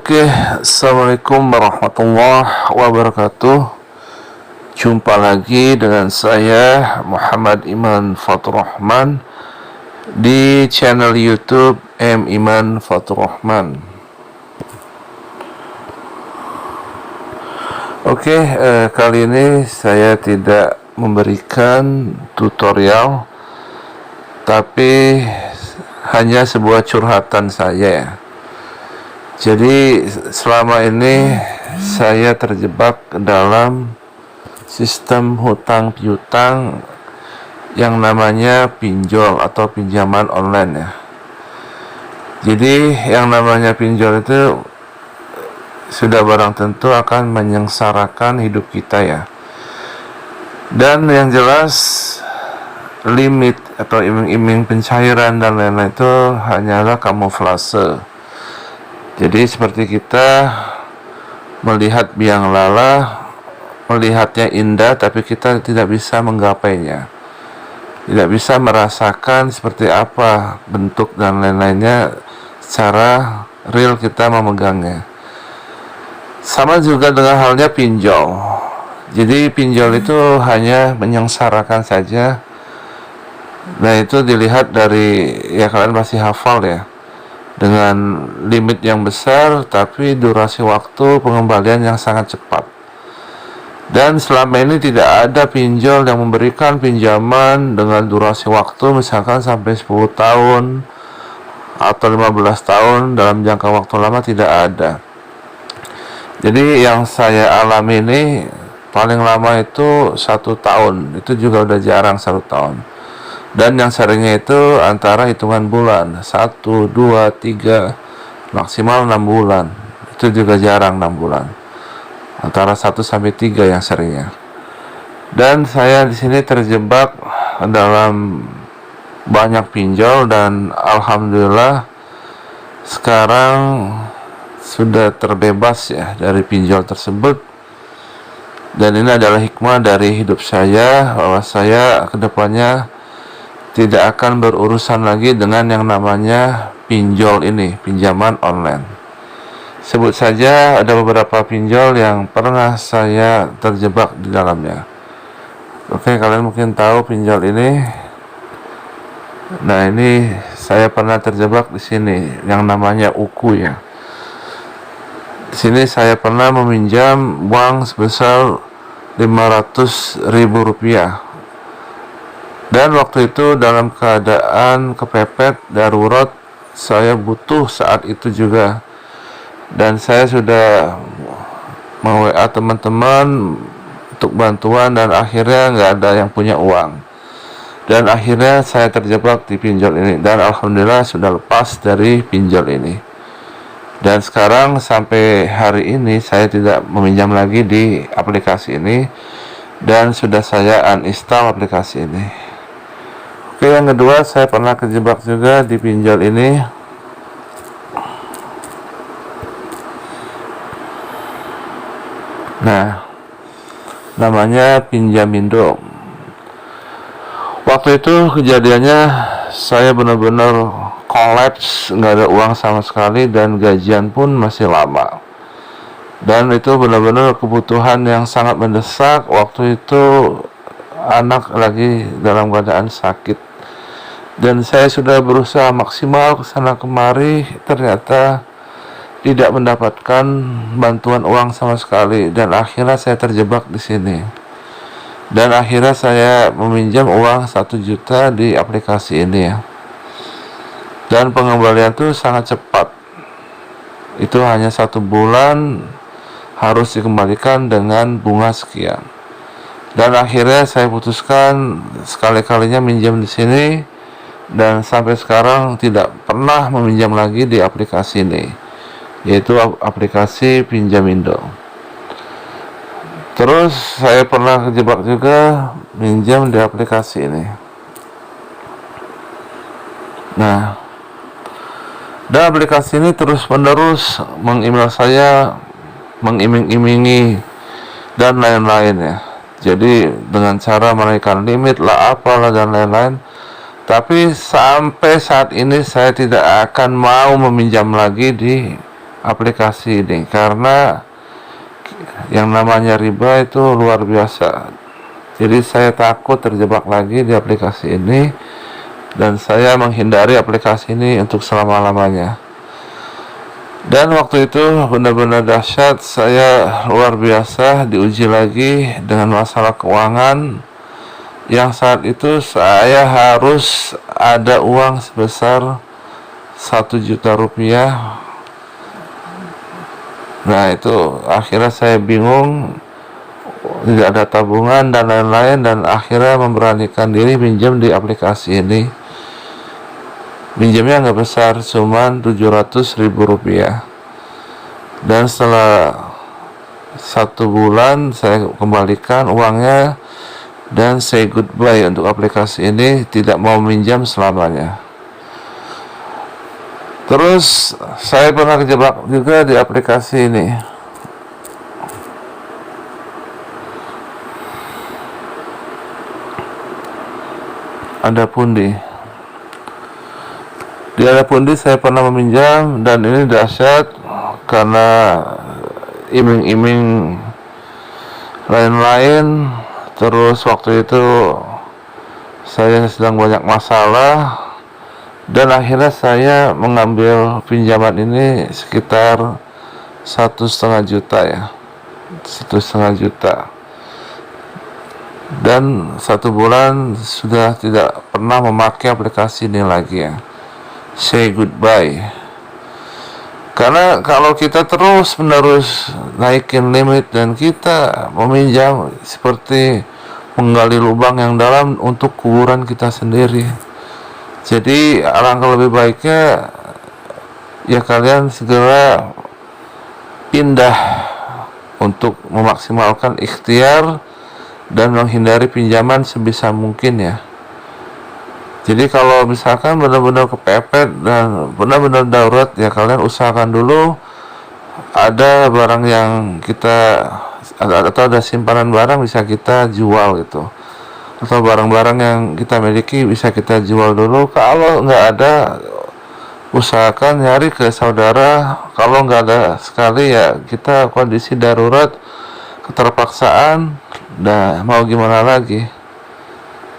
Oke, assalamualaikum warahmatullahi wabarakatuh. Jumpa lagi dengan saya Muhammad Iman Fatur Rahman di channel YouTube M Iman Fatur Rahman. Oke, kali ini saya tidak memberikan tutorial, tapi hanya sebuah curhatan saya. Jadi selama ini saya terjebak dalam sistem hutang piutang yang namanya pinjol atau pinjaman online ya. Jadi yang namanya pinjol itu sudah barang tentu akan menyengsarakan hidup kita ya. Dan yang jelas limit atau iming-iming pencairan dan lain-lain itu hanyalah kamuflase. Jadi seperti kita melihat biang lala, melihatnya indah tapi kita tidak bisa menggapainya, tidak bisa merasakan seperti apa bentuk dan lain-lainnya secara real kita memegangnya. Sama juga dengan halnya pinjol. Jadi pinjol itu hanya menyengsarakan saja. Nah itu dilihat dari, ya kalian pasti hafal ya, dengan limit yang besar tapi durasi waktu pengembalian yang sangat cepat. Dan selama ini tidak ada pinjol yang memberikan pinjaman dengan durasi waktu misalkan sampai 10 tahun atau 15 tahun dalam jangka waktu lama, tidak ada. Jadi yang saya alami ini paling lama itu 1 tahun, itu juga udah jarang 1 tahun. Dan yang seringnya itu antara hitungan bulan, 1, 2, 3, maksimal 6 bulan. Itu juga jarang 6 bulan. Antara 1 sampai 3 yang seringnya. Dan saya di sini terjebak dalam banyak pinjol dan alhamdulillah sekarang sudah terbebas ya dari pinjol tersebut. Dan ini adalah hikmah dari hidup saya, bahwa saya kedepannya tidak akan berurusan lagi dengan yang namanya pinjol ini, pinjaman online. Sebut saja ada beberapa pinjol yang pernah saya terjebak di dalamnya. Oke, kalian mungkin tahu pinjol ini. Nah, ini saya pernah terjebak di sini yang namanya UKU ya. Di sini saya pernah meminjam uang sebesar 500.000 rupiah. Dan waktu itu dalam keadaan kepepet, darurat, saya butuh saat itu juga. Dan saya sudah WA teman-teman untuk bantuan dan akhirnya nggak ada yang punya uang. Dan akhirnya saya terjebak di pinjol ini. Dan alhamdulillah sudah lepas dari pinjol ini. Dan sekarang sampai hari ini saya tidak meminjam lagi di aplikasi ini. Dan sudah saya uninstall aplikasi ini. Oke, yang kedua saya pernah kejebak juga di pinjol ini. Nah, namanya Pinjamindo. Waktu itu kejadiannya saya benar-benar kolaps, nggak ada uang sama sekali dan gajian pun masih lama. Dan itu benar-benar kebutuhan yang sangat mendesak. Waktu itu anak lagi dalam keadaan sakit. Dan saya sudah berusaha maksimal kesana kemari, ternyata tidak mendapatkan bantuan uang sama sekali. Dan akhirnya saya terjebak di sini. Dan akhirnya saya meminjam uang 1 juta di aplikasi ini ya. Dan pengembalian itu sangat cepat. Itu hanya 1 bulan harus dikembalikan dengan bunga sekian. Dan akhirnya saya putuskan sekali-kalinya minjam di sini. Dan sampai sekarang tidak pernah meminjam lagi di aplikasi ini, yaitu aplikasi Pinjamindo. Terus saya pernah kejebak juga minjam di aplikasi ini. Nah, dan aplikasi ini terus menerus mengemail saya, mengiming-imingi dan lain-lain ya. Jadi dengan cara menaikkan limit lah, apalah dan lain-lain. Tapi sampai saat ini saya tidak akan mau meminjam lagi di aplikasi ini, karena yang namanya riba itu luar biasa. Jadi saya takut terjebak lagi di aplikasi ini, dan saya menghindari aplikasi ini untuk selama-lamanya. Dan waktu itu benar-benar dahsyat, saya luar biasa diuji lagi dengan masalah keuangan, yang saat itu saya harus ada uang sebesar 1 juta rupiah. Nah itu akhirnya saya bingung, tidak ada tabungan dan lain-lain, dan akhirnya memberanikan diri minjem di aplikasi ini. Minjemnya nggak besar, cuman 700.000 rupiah. Dan setelah 1 bulan saya kembalikan uangnya dan say goodbye untuk aplikasi ini, tidak mau minjam selamanya. Terus saya pernah kejebak juga di aplikasi ini. Ada pundi. Di ada pundi saya pernah meminjam, dan ini dahsyat karena iming-iming lain-lain. Terus waktu itu saya sedang banyak masalah, dan akhirnya saya mengambil pinjaman ini sekitar 1,5 juta ya, 1,5 juta. Dan 1 bulan sudah tidak pernah memakai aplikasi ini lagi ya. Say goodbye. Karena kalau kita terus menerus naikin limit dan kita meminjam, seperti menggali lubang yang dalam untuk kuburan kita sendiri. Jadi alangkah lebih baiknya ya kalian segera pindah untuk memaksimalkan ikhtiar dan menghindari pinjaman sebisa mungkin ya. Jadi kalau misalkan benar-benar kepepet dan benar-benar darurat, ya kalian usahakan dulu ada barang yang kita, atau ada simpanan barang bisa kita jual gitu, atau barang-barang yang kita miliki bisa kita jual dulu. Kalau nggak ada, usahakan nyari ke saudara. Kalau nggak ada sekali ya kita kondisi darurat, keterpaksaan, nah mau gimana lagi.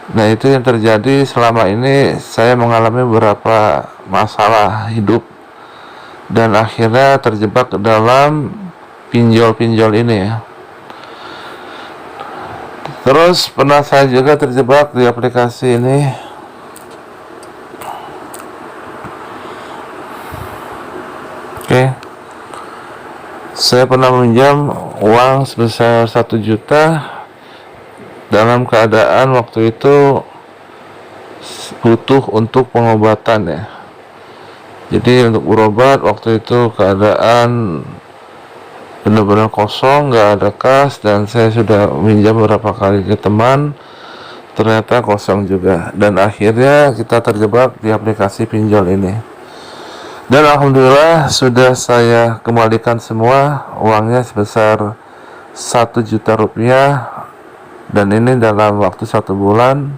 Nah itu yang terjadi selama ini. Saya mengalami beberapa masalah hidup dan akhirnya terjebak dalam pinjol-pinjol ini ya. Terus pernah saya juga terjebak di aplikasi ini. Oke. Saya pernah meminjam uang sebesar 1 juta dalam keadaan waktu itu butuh untuk pengobatan ya. Jadi untuk berobat waktu itu keadaan benar-benar kosong, nggak ada kas, dan saya sudah minjam beberapa kali ke teman, ternyata kosong juga, dan akhirnya kita terjebak di aplikasi pinjol ini. Dan alhamdulillah sudah saya kembalikan semua uangnya sebesar 1 juta rupiah, dan ini dalam waktu 1 bulan.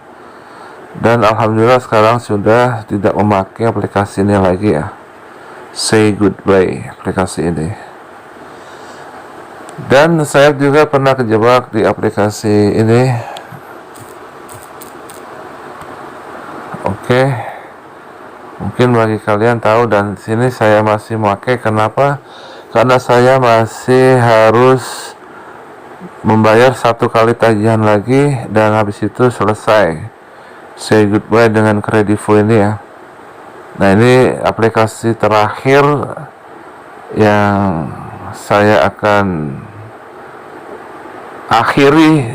Dan alhamdulillah sekarang sudah tidak memakai aplikasi ini lagi ya. Say goodbye aplikasi ini. Dan saya juga pernah kejebak di aplikasi ini. Oke. Mungkin bagi kalian tahu, dan sini saya masih memakai. Kenapa? Karena saya masih harus membayar 1 kali tagihan lagi, dan habis itu selesai. Say goodbye dengan Kredivo ini ya. Nah ini aplikasi terakhir yang saya akan akhiri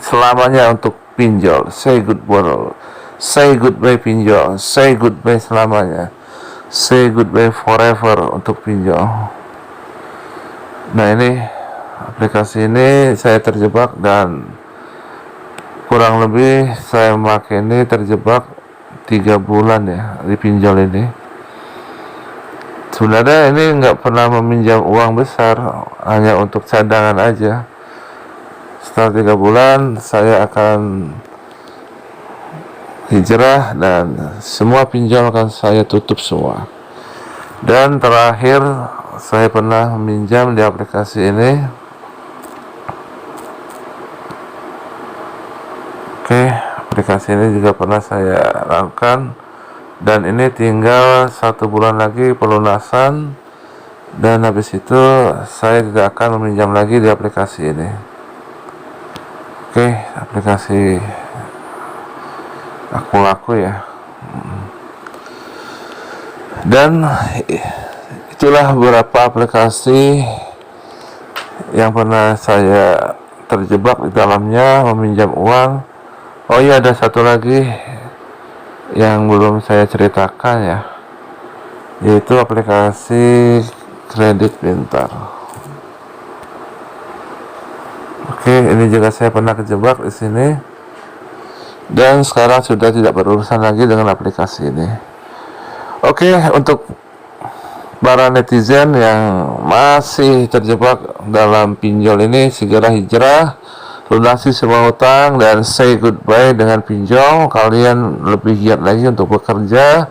selamanya untuk pinjol. Say goodbye pinjol. Say goodbye selamanya. Say goodbye forever untuk pinjol. Nah ini aplikasi ini saya terjebak, dan kurang lebih saya memakai ini terjebak 3 bulan ya di pinjol ini. Sebenarnya ini nggak pernah meminjam uang besar, hanya untuk cadangan aja. Setelah 3 bulan saya akan hijrah dan semua pinjol akan saya tutup semua. Dan terakhir saya pernah meminjam di aplikasi ini. Oke, aplikasi ini juga pernah saya lakukan, dan ini tinggal 1 bulan lagi pelunasan, dan habis itu saya tidak akan meminjam lagi di aplikasi ini. Oke, aplikasi aku laku ya. Dan itulah beberapa aplikasi yang pernah saya terjebak di dalamnya meminjam uang. Oh iya, ada satu lagi yang belum saya ceritakan ya, yaitu aplikasi kredit pintar. Oke, ini juga saya pernah terjebak di sini, dan sekarang sudah tidak berurusan lagi dengan aplikasi ini. Oke, untuk para netizen yang masih terjebak dalam pinjol ini, segera hijrah, lunasi semua utang, dan say goodbye dengan pinjol. Kalian lebih giat lagi untuk bekerja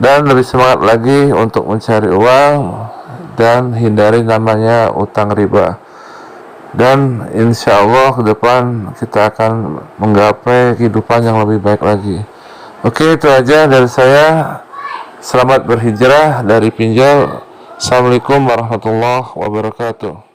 dan lebih semangat lagi untuk mencari uang, dan hindari namanya utang riba. Dan insya Allah ke depan kita akan menggapai kehidupan yang lebih baik lagi. Oke, itu aja dari saya. Selamat berhijrah dari pinjol. Assalamualaikum warahmatullahi wabarakatuh.